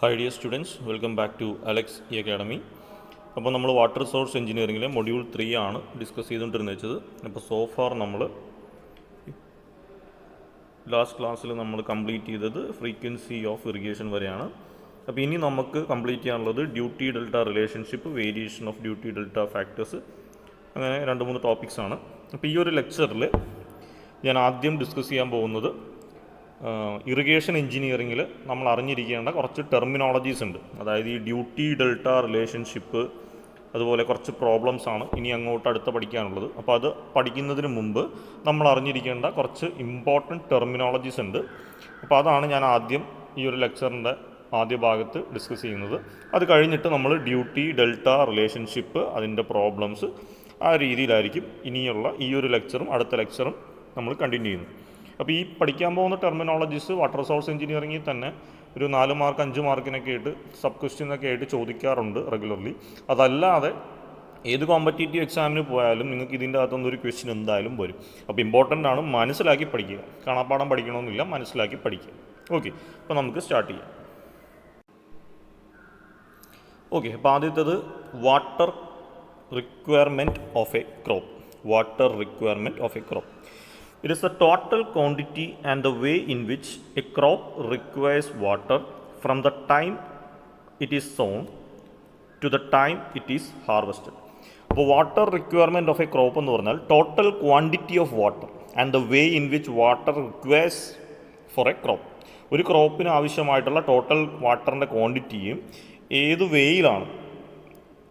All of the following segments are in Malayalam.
Hi dear students, welcome back to Alex E Academy. അപ്പോൾ നമ്മൾ വാട്ടർ റിസോഴ്സ് എഞ്ചിനീയറിംഗിലെ മൊഡ്യൂൾ 3 ആണ് ഡിസ്കസ് ചെയ്തുകൊണ്ടിരുന്നത്. അപ്പോൾ സോഫാർ നമ്മൾ ലാസ്റ്റ് ക്ലാസ്സിൽ നമ്മൾ കംപ്ലീറ്റ് ചെയ്തത് ഫ്രീക്വൻസി ഓഫ് ഇറിഗേഷൻ വരെയാണ്. അപ്പോൾ ഇനി നമുക്ക് കംപ്ലീറ്റ് ചെയ്യാനുള്ളത് duty delta relationship, variation of duty delta factors, അങ്ങനെ 2-3 ടോപ്പിക്സ് ആണ്. അപ്പോൾ ഈ ഒരു ലെക്ചറിൽ ഞാൻ ആദ്യം ഡിസ്കസ് ചെയ്യാൻ പോകുന്നത് ഇറിഗേഷൻ എഞ്ചിനീയറിങ്ങിൽ നമ്മൾ അറിഞ്ഞിരിക്കേണ്ട കുറച്ച് ടെർമിനോളജീസ് ഉണ്ട്. അതായത് ഈ ഡ്യൂട്ടി ഡെൽറ്റ റിലേഷൻഷിപ്പ്, അതുപോലെ കുറച്ച് പ്രോബ്ലംസ് ആണ് ഇനി അങ്ങോട്ട് അടുത്ത് പഠിക്കാനുള്ളത്. അപ്പോൾ അത് പഠിക്കുന്നതിന് മുമ്പ് നമ്മൾ അറിഞ്ഞിരിക്കേണ്ട കുറച്ച് ഇമ്പോർട്ടൻറ്റ് ടെർമിനോളജീസ് ഉണ്ട്. അപ്പോൾ അതാണ് ഞാൻ ആദ്യം ഈ ഒരു ലെക്ചറിൻ്റെ ആദ്യ ഭാഗത്ത് ഡിസ്കസ് ചെയ്യുന്നത്. അത് കഴിഞ്ഞിട്ട് നമ്മൾ ഡ്യൂട്ടി ഡെൽറ്റ റിലേഷൻഷിപ്പ്, അതിൻ്റെ പ്രോബ്ലംസ്, ആ രീതിയിലായിരിക്കും ഇനിയുള്ള ഈ ഒരു ലെക്ചറും അടുത്ത ലെക്ചറും നമ്മൾ കണ്ടിന്യൂ ചെയ്യുന്നു. അപ്പോൾ ഈ പഠിക്കാൻ പോകുന്ന ടെർമിനോളജീസ് വാട്ടർ റിസോഴ്സ് എഞ്ചിനീയറിംഗിൽ തന്നെ ഒരു 4 മാർക്ക് 5 മാർക്കിനൊക്കെ ആയിട്ട് സബ് ക്വസ്റ്റ്യനൊക്കെ ആയിട്ട് ചോദിക്കാറുണ്ട് റെഗുലർലി. അതല്ലാതെ ഏത് കോമ്പറ്റേറ്റീവ് എക്സാമിന് പോയാലും നിങ്ങൾക്ക് ഇതിൻ്റെ അകത്തുനിന്ന് ഒരു ക്വസ്റ്റ്യൻ എന്തായാലും വരും. അപ്പോൾ ഇമ്പോർട്ടൻ്റ് ആണ്, മനസ്സിലാക്കി പഠിക്കുക. കാണാപ്പാഠം പഠിക്കണമെന്നില്ല, മനസ്സിലാക്കി പഠിക്കുക. ഓക്കെ, അപ്പോൾ നമുക്ക് സ്റ്റാർട്ട് ചെയ്യാം. ഓക്കെ, അപ്പോൾ ആദ്യത്തേത് water requirement of a crop. Water requirement of a crop. It is the total quantity and the way in which a crop requires water from the time it is sown to the time it is harvested. അപ്പോൾ water requirement of a crop എന്ന് പറഞ്ഞാൽ total quantity of water and the way in which water requires for a crop. ഒരു ക്രോപ്പിന് ആവശ്യമായിട്ടുള്ള ടോട്ടൽ വാട്ടറിൻ്റെ ക്വാണ്ടിറ്റിയും ഏത് വേയിലാണ്,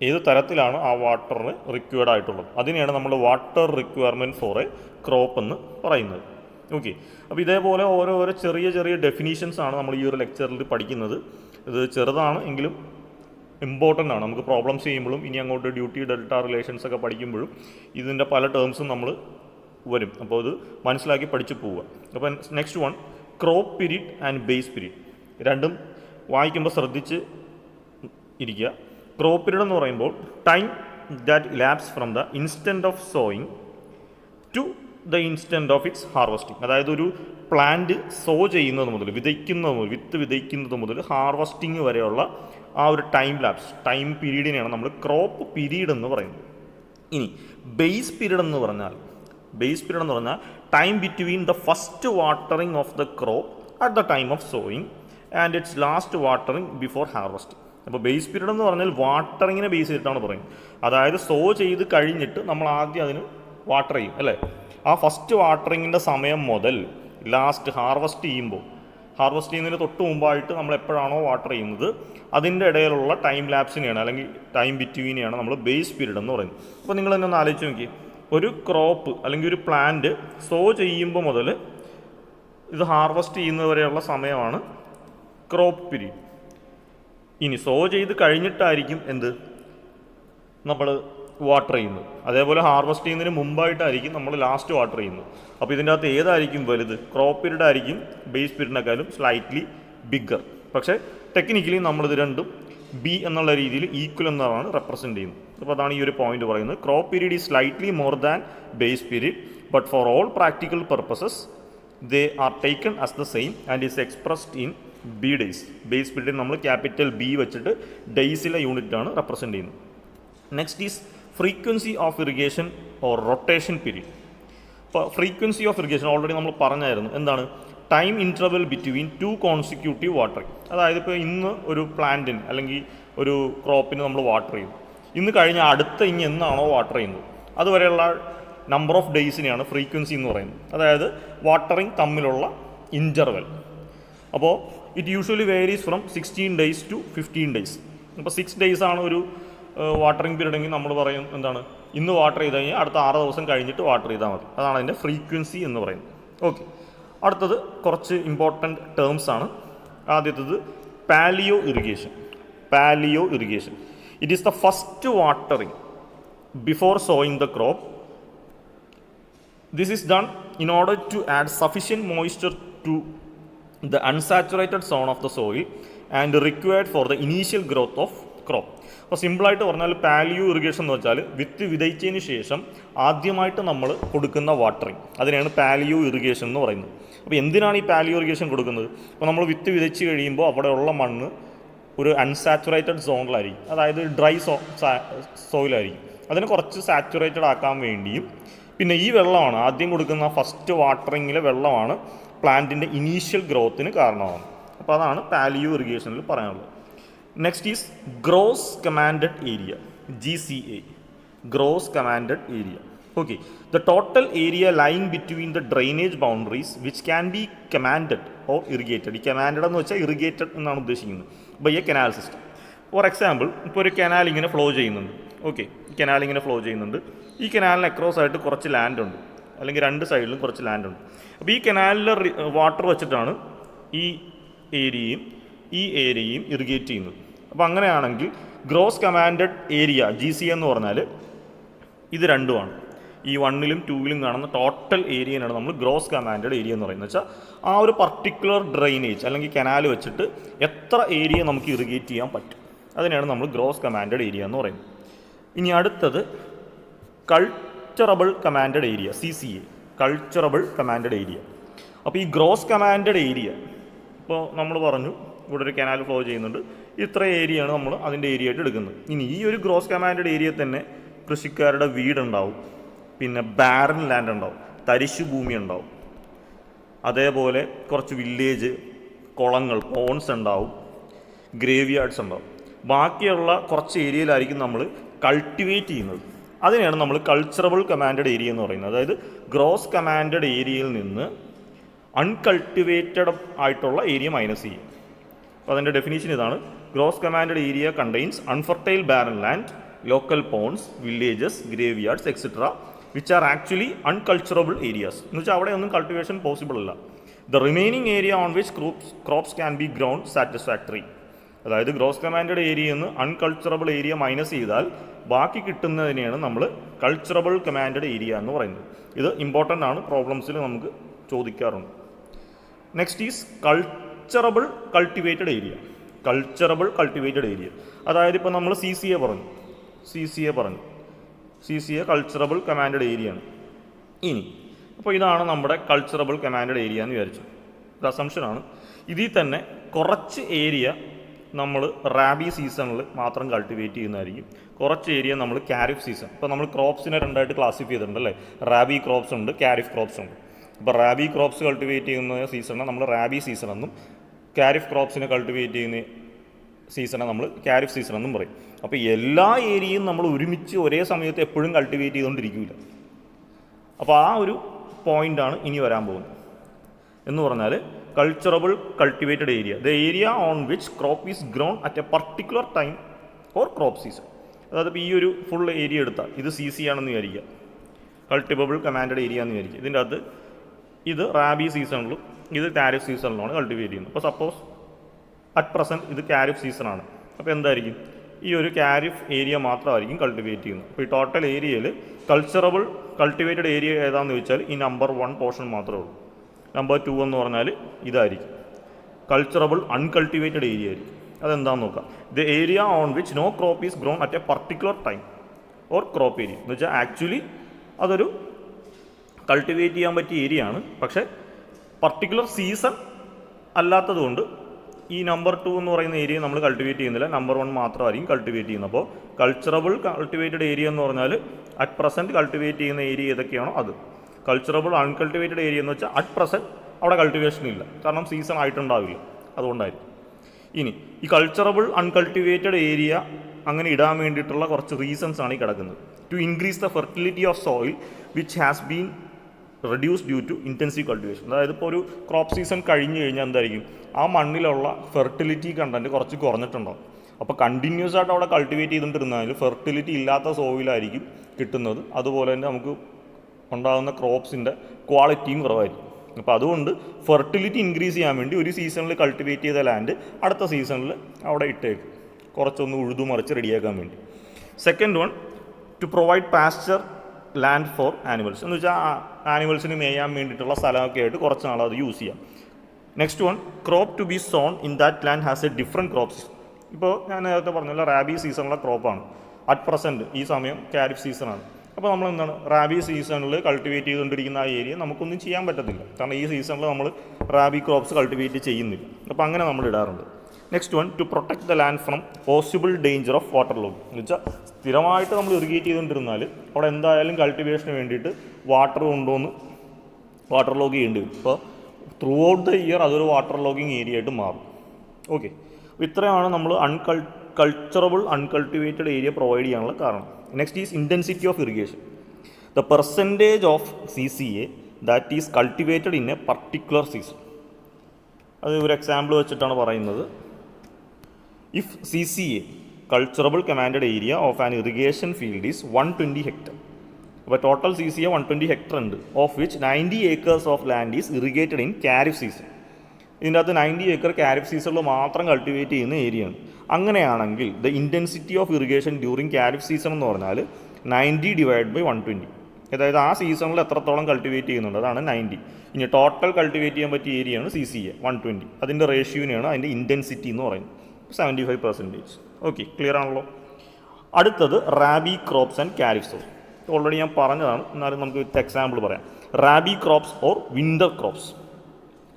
ഏത് തരത്തിലാണ് ആ വാട്ടറിന് റിക്വയർഡ് ആയിട്ടുള്ളത്, അതിനെയാണ് നമ്മൾ water requirement four a crop എന്ന് പറയുന്നത്. ഓക്കെ, അപ്പോൾ ഇതേപോലെ ഓരോരോ ചെറിയ ചെറിയ ഡെഫിനീഷൻസ് ആണ് നമ്മൾ ഈ ഒരു ലെക്ചറിൽ പഠിക്കുന്നത്. ഇത് ചെറുതാണ് എങ്കിലും ഇമ്പോർട്ടൻ്റ് ആണ്. നമുക്ക് പ്രോബ്ലംസ് ചെയ്യുമ്പോഴും ഇനി അങ്ങോട്ട് ഡ്യൂട്ടി ഡെൽറ്റ റിലേഷൻസ് ഒക്കെ പഠിക്കുമ്പോഴും ഇതിൻ്റെ പല ടേംസും നമ്മൾ വരും. അപ്പോൾ ഇത് മനസ്സിലാക്കി പഠിച്ചു പോവുക. അപ്പോൾ next one, crop period and base period. രണ്ടും വായിക്കുമ്പോൾ ശ്രദ്ധിച്ച് ഇരിക്കുക. ക്രോപ്പ് പീരീഡ് എന്ന് പറയുമ്പോൾ time that elapse from the instant of sowing to the instant of its harvesting. അതായത് ഒരു പ്ലാന്റ് സോ ചെയ്യുന്നത് മുതൽ, വിത്ത് വിതയ്ക്കുന്നത് മുതൽ ഹാർവസ്റ്റിംഗ് വരെയുള്ള ആ ഒരു ടൈം ലാപ്സ്, ടൈം പീരീഡിനെയാണ് നമ്മൾ ക്രോപ്പ് പീരീഡ് എന്ന് പറയുന്നത്. ഇനി ബേസ് പീരീഡ് എന്ന് പറഞ്ഞാൽ time between the first watering of the crop at the time of sowing and it's last watering before harvesting. അപ്പോൾ ബേസ് പീരീഡ് എന്ന് പറഞ്ഞാൽ വാട്ടറിങ്ങിനെ ബേസ് ചെയ്തിട്ടാണ് പറയുന്നത്. അതായത് സോ ചെയ്ത് കഴിഞ്ഞിട്ട് നമ്മൾ ആദ്യം അതിന് വാട്ടർ ചെയ്യും, അല്ലേ? ആ ഫസ്റ്റ് വാട്ടറിങ്ങിൻ്റെ സമയം മുതൽ ലാസ്റ്റ് ഹാർവസ്റ്റ് ചെയ്യുന്നതിന് തൊട്ട് മുമ്പായിട്ട് നമ്മൾ എപ്പോഴാണോ വാട്ടർ ചെയ്യുന്നത് അതിൻ്റെ ഇടയിലുള്ള ടൈം ലാപ്സിനെയാണ്, അല്ലെങ്കിൽ ടൈം ബിറ്റ്വീനെയാണ് നമ്മൾ ബേസ് പീരീഡ് എന്ന് പറയുന്നത്. അപ്പോൾ നിങ്ങൾ തന്നെ ഒന്ന് ആലോചിച്ച് നോക്കി, ഒരു ക്രോപ്പ് അല്ലെങ്കിൽ ഒരു പ്ലാന്റ് സോ ചെയ്യുമ്പോൾ മുതൽ ഇത് ഹാർവസ്റ്റ് ചെയ്യുന്നതുവരെയുള്ള സമയമാണ് ക്രോപ്പ് പീരീഡ്. ഇനി സോ ചെയ്ത് കഴിഞ്ഞിട്ടായിരിക്കും നമ്മൾ വാട്ടർ ചെയ്യുന്നത്. അതേപോലെ ഹാർവസ്റ്റ് ചെയ്യുന്നതിന് മുമ്പായിട്ടായിരിക്കും നമ്മൾ ലാസ്റ്റ് വാട്ടർ ചെയ്യുന്നത്. അപ്പോൾ ഇതിൻ്റെ അകത്ത് ഏതായിരിക്കും വലുത്? ക്രോപ്പ് പീരീഡ് ആയിരിക്കും ബേസ് പീരീഡിനേക്കാളും സ്ലൈറ്റ്ലി ബിഗ്ഗർ. പക്ഷേ ടെക്നിക്കലി നമ്മളിത് രണ്ടും ബി എന്നുള്ള രീതിയിൽ ഈക്വൽ എന്നാണ് റെപ്രസെൻറ്റ് ചെയ്യുന്നത്. അപ്പോൾ അതാണ് ഈ ഒരു പോയിന്റ് പറയുന്നത്. Crop period is slightly more than base period, but for all practical purposes they are taken as the same and is expressed in B days. Base period നമ്മൾ ക്യാപിറ്റൽ ബി വെച്ചിട്ട് ഡേയ്സിലെ യൂണിറ്റാണ് റെപ്രസെൻറ്റ് ചെയ്യുന്നത്. Next is frequency of irrigation or rotation period. ഇപ്പോൾ ഫ്രീക്വൻസി ഓഫ് ഇറിഗേഷൻ ഓൾറെഡി നമ്മൾ പറഞ്ഞായിരുന്നു. എന്താണ്? Time interval between 2 consecutive watering. അതായത് ഇപ്പോൾ ഇന്ന് ഒരു പ്ലാന്റിന് അല്ലെങ്കിൽ ഒരു ക്രോപ്പിന് നമ്മൾ വാട്ടർ ചെയ്യും, ഇന്ന് കഴിഞ്ഞാൽ അടുത്ത ഇനി എന്നാണോ വാട്ടർ ചെയ്യുന്നത് അതുവരെയുള്ള നമ്പർ ഓഫ് ഡേയ്സിനെയാണ് ഫ്രീക്വൻസി എന്ന് പറയുന്നത്. അതായത് വാട്ടറിങ് തമ്മിലുള്ള ഇൻ്റർവെൽ. അപ്പോൾ it usually varies from 16 days to 15 days. അപ്പോൾ 6 days ആണ് ഒരു വാട്ടറിങ് പീരീഡ് എങ്കിൽ നമ്മൾ പറയും എന്താണ്, ഇന്ന് വാട്ടർ ചെയ്ത് കഴിഞ്ഞാൽ അടുത്ത 6 ദിവസം കഴിഞ്ഞിട്ട് വാട്ടർ ചെയ്താൽ മതി. അതാണ് അതിൻ്റെ ഫ്രീക്വൻസി എന്ന് പറയുന്നത്. ഓക്കെ, അടുത്തത് കുറച്ച് ഇമ്പോർട്ടൻറ്റ് ടേംസ് ആണ്. ആദ്യത്തേത് paleo irrigation. It is the first watering before sowing the crop. This is done in order to add sufficient moisture to the unsaturated zone of the soil and required for the initial growth of crop. അപ്പോൾ സിമ്പിളായിട്ട് പറഞ്ഞാൽ പാലിയോ ഇറിഗേഷൻ എന്ന് വെച്ചാൽ വിത്ത് വിതയ്ച്ചതിന് ശേഷം ആദ്യമായിട്ട് നമ്മൾ കൊടുക്കുന്ന വാട്ടറിങ്, അതിനെയാണ് പാലിയോ ഇറിഗേഷൻ എന്ന് പറയുന്നത്. അപ്പോൾ എന്തിനാണ് ഈ പാലിയോ ഇറിഗേഷൻ കൊടുക്കുന്നത്? അപ്പോൾ നമ്മൾ വിത്ത് വിതച്ച് കഴിയുമ്പോൾ അവിടെയുള്ള മണ്ണ് ഒരു അൺസാച്ചുറേറ്റഡ് സോണിലായിരിക്കും, അതായത് ഡ്രൈ സോയിലായിരിക്കും. അതിനെ കുറച്ച് സാച്ചുറേറ്റഡ് ആക്കാൻ വേണ്ടിയും പിന്നെ ഈ വെള്ളമാണ് ആദ്യം കൊടുക്കുന്ന ഫസ്റ്റ് വാട്ടറിങ്ങിലെ വെള്ളമാണ് പ്ലാന്റിൻ്റെ ഇനീഷ്യൽ ഗ്രോത്തിന് കാരണമാകുന്നത്. അപ്പോൾ അതാണ് പാലിയോ ഇറിഗേഷനിൽ പറയാനുള്ളത്. Next is gross commanded area, GCA, gross commanded area. Okay, the total area lying between the drainage boundaries which can be commanded or irrigated. ഈ commanded എന്ന് വെച്ചാൽ irrigated എന്നാണ് ഉദ്ദേശിക്കുന്നത് by a canal system. For example, ഇപ്പോൾ ഒരു കനാൽ ഇങ്ങനെ ഫ്ലോ ചെയ്യുന്നുണ്ട്. ഓക്കെ, കനാൽ ഇങ്ങനെ ഫ്ലോ ചെയ്യുന്നുണ്ട്. ഈ കനാലിന് അക്രോസ് ആയിട്ട് കുറച്ച് ലാൻഡ് ഉണ്ട്, അല്ലെങ്കിൽ രണ്ട് സൈഡിലും കുറച്ച് ലാൻഡ് ഉണ്ട്. അപ്പോൾ ഈ കനാലിലെ വാട്ടർ വെച്ചിട്ടാണ് ഈ ഏരിയയും ഇറിഗേറ്റ് ചെയ്യുന്നത്. അപ്പോൾ അങ്ങനെയാണെങ്കിൽ ഗ്രോസ് കമാൻഡഡ് ഏരിയ GCA എന്ന് പറഞ്ഞാൽ ഇത് രണ്ടുമാണ്. ഈ 1ലും 2ലും കാണുന്ന ടോട്ടൽ ഏരിയനാണ് നമ്മൾ ഗ്രോസ് കമാൻഡഡ് ഏരിയ എന്ന് പറയുന്നത്. വെച്ചാൽ ആ ഒരു പർട്ടിക്കുലർ ഡ്രെയിനേജ് അല്ലെങ്കിൽ കനാൽ വെച്ചിട്ട് എത്ര ഏരിയ നമുക്ക് ഇറിഗേറ്റ് ചെയ്യാൻ പറ്റും, അതിനെയാണ് നമ്മൾ ഗ്രോസ് കമാൻഡഡ് ഏരിയ എന്ന് പറയുന്നത്. ഇനി അടുത്തത് culturable commanded area, CCA, culturable commanded area. അപ്പോൾ ഈ ഗ്രോസ് കമാൻഡഡ് ഏരിയ, ഇപ്പോൾ നമ്മൾ പറഞ്ഞു ഇവിടെ ഒരു കനാൽ ഫ്ലോ ചെയ്യുന്നുണ്ട്, ഇത്ര ഏരിയയാണ് നമ്മൾ അതിൻ്റെ ഏരിയ ആയിട്ട് എടുക്കുന്നത്. ഇനി ഈ ഒരു ഗ്രോസ് കമാൻഡഡ് ഏരിയ തന്നെ കൃഷിക്കാരുടെ വീടുണ്ടാവും, പിന്നെ ബാരൻ ലാൻഡ് ഉണ്ടാവും, തരിശു ഭൂമി ഉണ്ടാവും, അതേപോലെ കുറച്ച് വില്ലേജ്, കുളങ്ങൾ, പോൺസ് ഉണ്ടാവും, ഗ്രേവ് യാർഡ്സ് ഉണ്ടാവും. ബാക്കിയുള്ള കുറച്ച് ഏരിയയിലായിരിക്കും നമ്മൾ കൾട്ടിവേറ്റ് ചെയ്യുന്നത്. അതിനെയാണ് നമ്മൾ കൾച്ചറബിൾ കമാൻഡഡ് ഏരിയ എന്ന് പറയുന്നത്. അതായത് ഗ്രോസ് കമാൻഡഡ് ഏരിയയിൽ നിന്ന് അൺകൾട്ടിവേറ്റഡ് ആയിട്ടുള്ള ഏരിയ മൈനസ് ചെയ്യും. അപ്പോൾ അതിൻ്റെ ഡെഫിനേഷൻ ഇതാണ്: gross commanded area contains unfertile barren land, local ponds, villages, graveyards etcetera which are actually unculturable areas. എന്ന് വെച്ചാൽ അവിടെ ഒന്നും കൾട്ടിവേഷൻ പോസിബിൾ അല്ല. The remaining area on which crops can be grown satisfactory. അതായത് ഗ്രോസ് കമാൻഡഡ് ഏരിയയിൽ നിന്ന് അൺകൾച്ചറബിൾ ഏരിയ മൈനസ് ചെയ്താൽ ബാക്കി കിട്ടുന്നതിനെയാണ് നമ്മൾ കൾച്ചറബിൾ കമാൻഡഡ് ഏരിയ എന്ന് പറയുന്നത്. ഇത് ഇമ്പോർട്ടൻ്റ് ആണ്, പ്രോബ്ലംസിൽ നമുക്ക് ചോദിക്കാറുണ്ട്. Next is culturable cultivated area. Culturable cultivated area അതായത് ഇപ്പോൾ നമ്മൾ CCA പറഞ്ഞു, CCA കൾച്ചറബിൾ കമാൻഡഡ് ഏരിയ ആണ്. ഇനി അപ്പോൾ ഇതാണ് നമ്മുടെ കൾച്ചറബിൾ കമാൻഡഡ് ഏരിയ എന്ന് വിചാരിച്ചു. ഒരു അസംഷനാണ്. ഇതിൽ തന്നെ കുറച്ച് ഏരിയ നമ്മൾ റാബി സീസണിൽ മാത്രം കൾട്ടിവേറ്റ് ചെയ്യുന്നതായിരിക്കും, കുറച്ച് ഏരിയ നമ്മൾ കാരിഫ് സീസൺ. ഇപ്പോൾ നമ്മൾ ക്രോപ്സിനെ രണ്ടായിട്ട് ക്ലാസിഫൈ ചെയ്തിട്ടുണ്ട് അല്ലേ, റാബി ക്രോപ്സ് ഉണ്ട്, കാരിഫ് ക്രോപ്സ് ഉണ്ട്. ഇപ്പോൾ റാബി ക്രോപ്സ് കൾട്ടിവേറ്റ് ചെയ്യുന്ന സീസണിനെ നമ്മൾ റാബി സീസൺ എന്നും, കാരിഫ് ക്രോപ്സിനെ കൾട്ടിവേറ്റ് ചെയ്യുന്ന സീസണെ നമ്മൾ കാരിഫ് സീസൺ എന്നും പറയും. അപ്പോൾ എല്ലാ ഏരിയയും നമ്മൾ ഒരുമിച്ച് ഒരേ സമയത്ത് എപ്പോഴും കൾട്ടിവേറ്റ് ചെയ്തുകൊണ്ടിരിക്കില്ല. അപ്പോൾ ആ ഒരു പോയിൻ്റാണ് ഇനി വരാൻ പോകുന്നത്. എന്ന് പറഞ്ഞാൽ culturable cultivated area, the area on which crop is grown at a particular time or crop season. അതായത് ഇപ്പോൾ ഈ ഒരു ഫുൾ ഏരിയ എടുത്താൽ ഇത് CC ആണെന്ന് വിചാരിക്കുക, കൾട്ടിവബിൾ കമാൻഡഡ് ഏരിയ എന്ന് വിചാരിക്കുക. ഇതിൻ്റെ അകത്ത് ഇത് റാബി സീസണിലും ഇത് കാരിഫ് സീസണിലുമാണ് കൾട്ടിവേറ്റ് ചെയ്യുന്നത്. അപ്പോൾ സപ്പോസ് അറ്റ് പ്രസൻറ്റ് ഇത് കാരിഫ് സീസണാണ്. അപ്പോൾ എന്തായിരിക്കും, ഈ ഒരു കാരിഫ് ഏരിയ മാത്രമായിരിക്കും കൾട്ടിവേറ്റ് ചെയ്യുന്നത്. അപ്പോൾ ഈ ടോട്ടൽ ഏരിയയിൽ കൾച്ചറബിൾ കൾട്ടിവേറ്റഡ് ഏരിയ ഏതാണെന്ന് ചോദിച്ചാൽ ഈ നമ്പർ 1 പോർഷൻ മാത്രമേ ഉള്ളൂ. നമ്പർ 2 എന്ന് പറഞ്ഞാൽ ഇതായിരിക്കും, കൾച്ചറബിൾ അൺകൾട്ടിവേറ്റഡ് ഏരിയ ആയിരിക്കും. അതെന്താണെന്ന് നോക്കാം. The area on which no crop is grown at a particular time or crop area എന്ന് വെച്ചാൽ ആക്ച്വലി അതൊരു കൾട്ടിവേറ്റ് ചെയ്യാൻ പറ്റിയ ഏരിയ ആണ്, പക്ഷേ പർട്ടിക്കുലർ സീസൺ അല്ലാത്തതുകൊണ്ട് ഈ നമ്പർ 2 എന്ന് പറയുന്ന ഏരിയ നമ്മൾ കൾട്ടിവേറ്റ് ചെയ്യുന്നില്ല, നമ്പർ 1 മാത്രമായിരിക്കും കൾട്ടിവേറ്റ് ചെയ്യുന്നത്. അപ്പോൾ കൾച്ചറബിൾ കൾട്ടിവേറ്റഡ് ഏരിയ എന്ന് പറഞ്ഞാൽ അറ്റ് പ്രസൻറ്റ് കൾട്ടിവേറ്റ് ചെയ്യുന്ന ഏരിയ ഏതൊക്കെയാണോ അത്. കൾച്ചറബിൾ അൺകൾട്ടിവേറ്റഡ് ഏരിയ എന്ന് വെച്ചാൽ അറ്റ് പ്രസൻറ്റ് അവിടെ കൾട്ടിവേഷൻ ഇല്ല, കാരണം സീസൺ ആയിട്ടുണ്ടാവില്ല, അതുകൊണ്ടായിരിക്കും. ഇനി ഈ കൾച്ചറബിൾ അൺകൾട്ടിവേറ്റഡ് ഏരിയ അങ്ങനെ ഇടാൻ വേണ്ടിയിട്ടുള്ള കുറച്ച് റീസൺസ് ആണ് ഈ കിടക്കുന്നത്. To increase the fertility of soil which has been reduce due to intensive cultivation. അതായത് ഇപ്പോൾ ഒരു ക്രോപ്പ് സീസൺ കഴിഞ്ഞ് കഴിഞ്ഞാൽ എന്തായിരിക്കും, ആ മണ്ണിലുള്ള ഫെർട്ടിലിറ്റി കണ്ടൻറ്റ് കുറച്ച് കുറഞ്ഞിട്ടുണ്ടാവും. അപ്പോൾ കണ്ടിന്യൂസ് ആയിട്ട് അവിടെ കൾട്ടിവേറ്റ് ചെയ്തുകൊണ്ടിരുന്നാൽ ഫെർട്ടിലിറ്റി ഇല്ലാത്ത സോയിലായിരിക്കും കിട്ടുന്നത്. അതുപോലെ തന്നെ നമുക്ക് ഉണ്ടാകുന്ന ക്രോപ്സിൻ്റെ ക്വാളിറ്റിയും കുറവായിരിക്കും. അപ്പോൾ അതുകൊണ്ട് ഫെർട്ടിലിറ്റി ഇൻക്രീസ് ചെയ്യാൻ വേണ്ടി ഒരു സീസണിൽ കൾട്ടിവേറ്റ് ചെയ്ത ലാൻഡ് അടുത്ത സീസണിൽ അവിടെ ഇട്ടേക്കും, കുറച്ചൊന്ന് ഉഴുതുമറിച്ച് റെഡിയാക്കാൻ വേണ്ടി. Second one, to provide pasture land for animals എന്ന് വെച്ചാൽ ആനിമൽസിന് മേയാൻ വേണ്ടിയിട്ടുള്ള സ്ഥലമൊക്കെ ആയിട്ട് കുറച്ച് നാൾ അത് യൂസ് ചെയ്യാം. Next one, crop to be sown in that land has a different crops. ഇപ്പോൾ ഞാൻ നേരത്തെ പറഞ്ഞല്ലോ റാബി സീസണിലുള്ള ക്രോപ്പാണ്, അറ്റ് പ്രസൻറ്റ് ഈ സമയം കാരിഫ് സീസണാണ്. അപ്പോൾ നമ്മൾ എന്താണ്, റാബി സീസണിൽ കൾട്ടിവേറ്റ് ചെയ്തുകൊണ്ടിരിക്കുന്ന ആ ഏരിയ നമുക്കൊന്നും ചെയ്യാൻ പറ്റത്തില്ല, കാരണം ഈ സീസണിൽ നമ്മൾ റാബി ക്രോപ്സ് കൾട്ടിവേറ്റ് ചെയ്യുന്നില്ല. അപ്പോൾ അങ്ങനെ നമ്മൾ ഇടാറുണ്ട്. Next one, to protect the land from possible danger of water log. എന്ന് വെച്ചാൽ സ്ഥിരമായിട്ട് നമ്മൾ ഇറിഗേറ്റ് ചെയ്തുകൊണ്ടിരുന്നാൽ അവിടെ എന്തായാലും കൾട്ടിവേഷന് വേണ്ടിയിട്ട് വാട്ടർ കൊണ്ടുവന്ന് വാട്ടർ ലോഗ് ചെയ്യേണ്ടി വരും. ഇപ്പോൾ ത്രൂ ഔട്ട് ദ ഇയർ അതൊരു വാട്ടർ ലോഗിങ് ഏരിയ ആയിട്ട് മാറും. ഓക്കെ, ഇത്രയാണ് നമ്മൾ കൾച്ചറബിൾ അൺകൾട്ടിവേറ്റഡ് ഏരിയ പ്രൊവൈഡ് ചെയ്യാനുള്ള കാരണം. Next is intensity of irrigation. The percentage of CCA that is cultivated in a particular season. അത് ഒരു എക്സാമ്പിൾ വെച്ചിട്ടാണ് പറയുന്നത്. If CCA culturable commanded area of an irrigation field is 120 hectare. അപ്പോൾ ടോട്ടൽ CCA 120 ഹെക്ടർ ഉണ്ട്, of which 90 acres of land is irrigated in kharif season. ഇതിൻ്റെ അകത്ത് 90 ഏക്കർ കാരിഫ് സീസണിൽ മാത്രം കൾട്ടിവേറ്റ് ചെയ്യുന്ന ഏരിയയാണ്. അങ്ങനെയാണെങ്കിൽ the intensity of irrigation during kharif season എന്ന് പറഞ്ഞാൽ 90 ഡിവൈഡ് ബൈ 120. അതായത് ആ സീസണിൽ എത്രത്തോളം കൾട്ടിവേറ്റ് ചെയ്യുന്നുണ്ട് അതാണ് 90. ഇനി ടോട്ടൽ കൾട്ടിവേറ്റ് ചെയ്യാൻ പറ്റിയ ഏരിയയാണ് CCA 120. അതിൻ്റെ റേഷ്യോനെയാണ് അതിൻ്റെ ഇൻറ്റൻസിറ്റി എന്ന് പറയുന്നത് 75%. ഓക്കെ, ക്ലിയർ ആണല്ലോ. അടുത്തത് rabi crops and kharif sown. Already ഞാൻ പറഞ്ഞതാണ്, എന്നാലും നമുക്ക് വിത്ത് എക്സാമ്പിൾ പറയാം. Rabi crops or winter crops.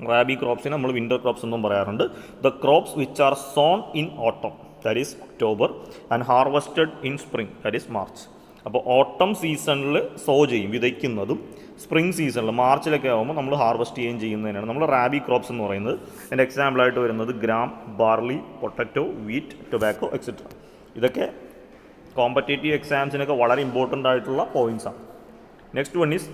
Rabi ക്രോപ്സിനെ നമ്മൾ വിൻ്റർ ക്രോപ്സ് എന്നും പറയാറുണ്ട്. The crops which are sown in autumn, that is October, and harvested in spring, that is March. അപ്പോൾ ഓട്ടം സീസണിൽ സോ ചെയ്യും, വിതയ്ക്കുന്നതും സ്പ്രിംഗ് സീസണിൽ മാർച്ചിലൊക്കെ ആകുമ്പോൾ നമ്മൾ ഹാർവസ്റ്റ് ചെയ്യുന്നതിനാണ് നമ്മൾ റാബി ക്രോപ്സ് എന്ന് പറയുന്നത്. അതിൻ്റെ എക്സാമ്പിളായിട്ട് വരുന്നത് gram, barley, potato, wheat, tobacco etcetera. ഇതൊക്കെ കോമ്പറ്റേറ്റീവ് എക്സാംസിനൊക്കെ വളരെ ഇമ്പോർട്ടൻ്റ് ആയിട്ടുള്ള പോയിൻറ്റ്സാണ്. Next one is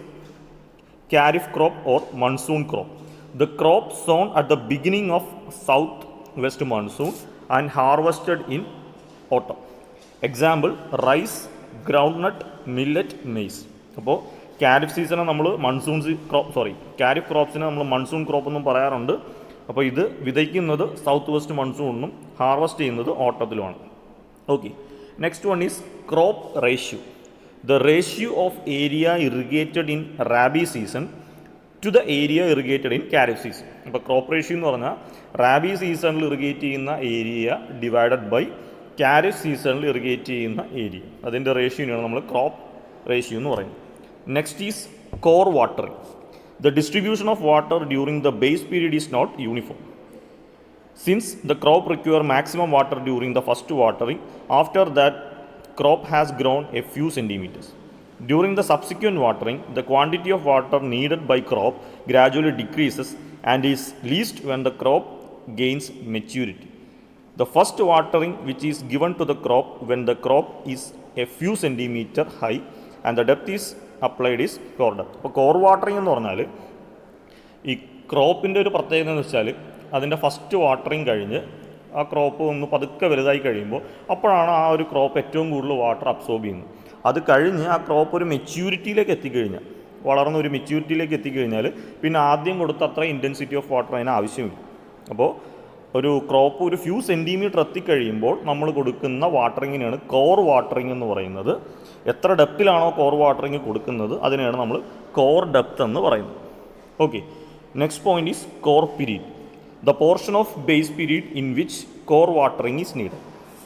kharif crop or monsoon crop. The crop sown at the beginning of south-west monsoon and harvested in autumn. Example, rice, groundnut, millet, maize. അപ്പോൾ കാരിഫ് സീസണെ നമ്മൾ കാരിഫ് ക്രോപ്സിനെ നമ്മൾ മൺസൂൺ ക്രോപ്പ് എന്നും പറയാറുണ്ട്. അപ്പോൾ ഇത് വിതയ്ക്കുന്നത് സൗത്ത് വെസ്റ്റ് മൺസൂണിനും ഹാർവസ്റ്റ് ചെയ്യുന്നത് ഓട്ടത്തിലുമാണ്. Okay, next one is crop ratio. The ratio of area irrigated in rabi season to the area irrigated in kharif season. ഇപ്പോൾ ക്രോപ്പ് റേഷ്യോ എന്ന് പറഞ്ഞാൽ റാബി സീസണിൽ ഇറിഗേറ്റ് ചെയ്യുന്ന ഏരിയ ഡിവൈഡഡ് ബൈ കാരിഫ് സീസണിൽ ഇറിഗേറ്റ് ചെയ്യുന്ന ഏരിയ, അതിൻ്റെ റേഷ്യോയാണ് നമ്മൾ ക്രോപ്പ് റേഷ്യോ എന്ന് പറയുന്നത്. Next is kor watering. The distribution of water during the base period is not uniform. Since the crop require maximum water during the first watering, after that crop has grown a few centimeters. During the subsequent watering, the quantity of water needed by crop gradually decreases and is least when the crop gains maturity. The first watering which is given to the crop when the crop is a few centimeter high and the depth is applied is core depth. അപ്പോൾ കോർ വാട്ടറിംഗ് എന്ന് പറഞ്ഞാൽ ഈ ക്രോപ്പിൻ്റെ ഒരു പ്രത്യേകത എന്ന് വെച്ചാൽ അതിൻ്റെ ഫസ്റ്റ് വാട്ടറിങ് കഴിഞ്ഞ് ആ ക്രോപ്പ് ഒന്ന് പതുക്കെ വലുതായി കഴിയുമ്പോൾ അപ്പോഴാണ് ആ ഒരു ക്രോപ്പ് ഏറ്റവും കൂടുതൽ വാട്ടർ അബ്സോർബ് ചെയ്യുന്നത്. അത് കഴിഞ്ഞ് ആ ക്രോപ്പ് ഒരു മെച്യൂരിറ്റിയിലേക്ക് എത്തിക്കഴിഞ്ഞാൽ, വളർന്ന ഒരു മെച്യൂരിറ്റിയിലേക്ക് എത്തിക്കഴിഞ്ഞാൽ പിന്നെ ആദ്യം കൊടുത്ത അത്ര ഇൻറ്റൻസിറ്റി ഓഫ് വാട്ടർ അതിന് ആവശ്യമില്ല. അപ്പോൾ ഒരു ക്രോപ്പ് ഒരു ഫ്യൂ സെൻറ്റിമീറ്റർ എത്തിക്കഴിയുമ്പോൾ നമ്മൾ കൊടുക്കുന്ന വാട്ടറിങ്ങിനാണ് കോർ വാട്ടറിങ് എന്ന് പറയുന്നത്. എത്ര ഡെപ്തിലാണോ കോർ വാട്ടറിങ് കൊടുക്കുന്നത് അതിനെയാണ് നമ്മൾ കോർ ഡെപ്ത് എന്ന് പറയുന്നത്. Okay, next point is core period. The portion of base period in which core watering is need.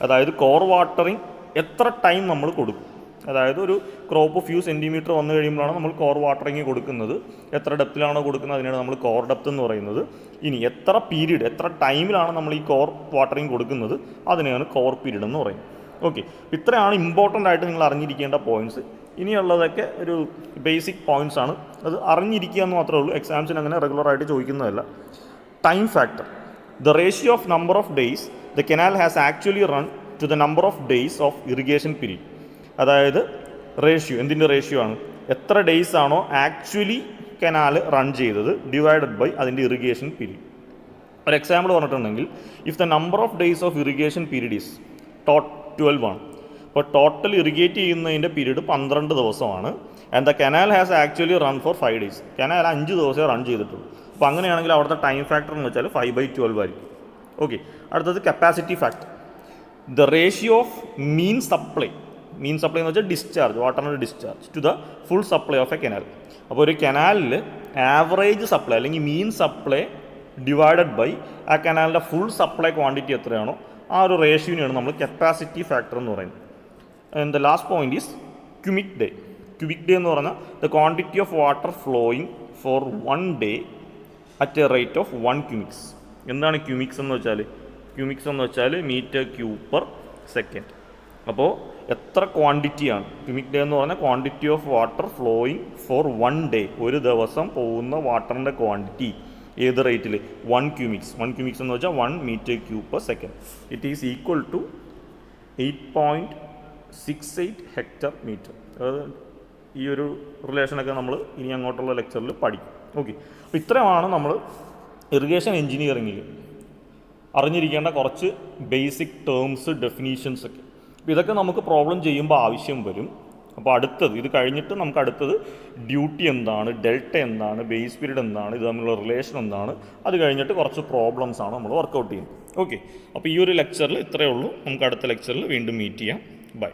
അതായത് കോർ വാട്ടറിങ് എത്ര ടൈം നമ്മൾ കൊടുക്കും, അതായത് ഒരു ക്രോപ്പ് ഫ്യൂ സെൻറ്റിമീറ്റർ വന്നു കഴിയുമ്പോഴാണ് നമ്മൾ കോർ വാട്ടറിങ് കൊടുക്കുന്നത്. എത്ര ഡെപ്തിലാണോ കൊടുക്കുന്നത് അതിനാണ് നമ്മൾ കോർ ഡെപ്ത് എന്ന് പറയുന്നത്. ഇനി എത്ര പീരീഡ്, എത്ര ടൈമിലാണ് നമ്മൾ ഈ കോർ വാട്ടറിങ് കൊടുക്കുന്നത് അതിനെയാണ് കോർ പീരീഡ് എന്ന് പറയുന്നത്. ഓക്കെ, ഇത്രയാണ് ഇമ്പോർട്ടൻ്റ് ആയിട്ട് നിങ്ങൾ അറിഞ്ഞിരിക്കേണ്ട പോയിൻറ്റ്സ്. ഇനിയുള്ളതൊക്കെ ഒരു ബേസിക് പോയിൻറ്റ്സ് ആണ്, അത് അറിഞ്ഞിരിക്കുക എന്ന് മാത്രമേ ഉള്ളൂ. എക്സാംസിന് അങ്ങനെ റെഗുലറായിട്ട് ചോദിക്കുന്നതല്ല. Time factor. The ratio of number of days the canal has actually run to the number of days of irrigation period. അതായത് റേഷ്യോ, എന്തിൻ്റെ റേഷ്യോ ആണ്, എത്ര ഡേയ്സ് ആണോ ആക്ച്വലി കനാൽ റൺ ചെയ്തത് ഡിവൈഡഡ് ബൈ അതിൻ്റെ ഇറിഗേഷൻ പീരീഡ്. ഒരു എക്സാമ്പിൾ പറഞ്ഞിട്ടുണ്ടെങ്കിൽ, if the number of days of irrigation period is 12 ആണ്. അപ്പോൾ ടോട്ടൽ ഇറിഗേറ്റ് ചെയ്യുന്നതിൻ്റെ പീരീഡ് 12 ദിവസമാണ്. And the canal has actually run four 5 days. Canal 5 ദിവസമേ റൺ ചെയ്തിട്ടുള്ളൂ. അപ്പോൾ അങ്ങനെയാണെങ്കിൽ അവിടുത്തെ ടൈം ഫാക്ടർ എന്ന് വെച്ചാൽ 5/12 ആയിരിക്കും. ഓക്കെ, അടുത്തത് capacity factor. The ratio of mean supply എന്ന് വെച്ചാൽ ഡിസ്ചാർജ്, വാട്ടറിൻ്റെ discharge to the full supply of a canal. അപ്പോൾ ഒരു കനാലിൽ ആവറേജ് സപ്ലൈ അല്ലെങ്കിൽ മീൻ സപ്ലൈ ഡിവൈഡഡ് ബൈ ആ കനാലിൻ്റെ ഫുൾ സപ്ലൈ ക്വാണ്ടിറ്റി എത്രയാണോ ആ ഒരു റേഷ്യോനെയാണ് നമ്മൾ കപ്പാസിറ്റി ഫാക്ടർ എന്ന് പറയുന്നത്. And the last point is cumec day. Cumec day എന്ന് പറഞ്ഞാൽ the quantity of water flowing for 1 day at a rate of 1 cumecs. എന്താണ് ക്യുമിക്സ് എന്ന് വെച്ചാൽ ക്യൂമിക്സ് എന്ന് വെച്ചാൽ മീറ്റർ ക്യൂബ് പെർ സെക്കൻഡ്. അപ്പോൾ എത്ര ക്വാണ്ടിറ്റിയാണ് ക്യൂമിക് ഡേ എന്ന് പറഞ്ഞാൽ quantity of water flowing for 1 day, ഒരു ദിവസം പോകുന്ന വാട്ടറിൻ്റെ ക്വാണ്ടിറ്റി ഏത് റേറ്റിൽ 1 ക്യൂമിക്സ് എന്ന് വെച്ചാൽ 1 metre cube per second. It is equal to 8.68 hectare metre. അതായത് ഈ ഒരു റിലേഷനൊക്കെ നമ്മൾ ഇനി അങ്ങോട്ടുള്ള ലെക്ചറിൽ പഠിക്കും. ഓക്കെ, അപ്പോൾ ഇത്രയുമാണ് നമ്മൾ ഇറിഗേഷൻ എഞ്ചിനീയറിങ്ങിൽ അറിഞ്ഞിരിക്കേണ്ട കുറച്ച് ബേസിക് ടേംസ്, ഡെഫിനീഷൻസ് ഒക്കെ. അപ്പോൾ ഇതൊക്കെ നമുക്ക് പ്രോബ്ലം ചെയ്യുമ്പോൾ ആവശ്യം വരും. അപ്പോൾ അടുത്തത് ഇത് കഴിഞ്ഞിട്ട് നമുക്ക് അടുത്തത് ഡ്യൂട്ടി എന്താണ്, ഡെൽറ്റ എന്താണ്, ബേസ് പീരീഡ് എന്താണ്, ഇത് തമ്മിലുള്ള റിലേഷൻ എന്താണ്, അത് കഴിഞ്ഞിട്ട് കുറച്ച് പ്രോബ്ലംസ് ആണ് നമ്മൾ വർക്കൗട്ട് ചെയ്യുന്നത്. ഓക്കെ, അപ്പോൾ ഈ ഒരു ലെക്ചറിൽ ഇത്രയേ ഉള്ളൂ. നമുക്ക് അടുത്ത ലെക്ചറിൽ വീണ്ടും മീറ്റ് ചെയ്യാം. ബൈ.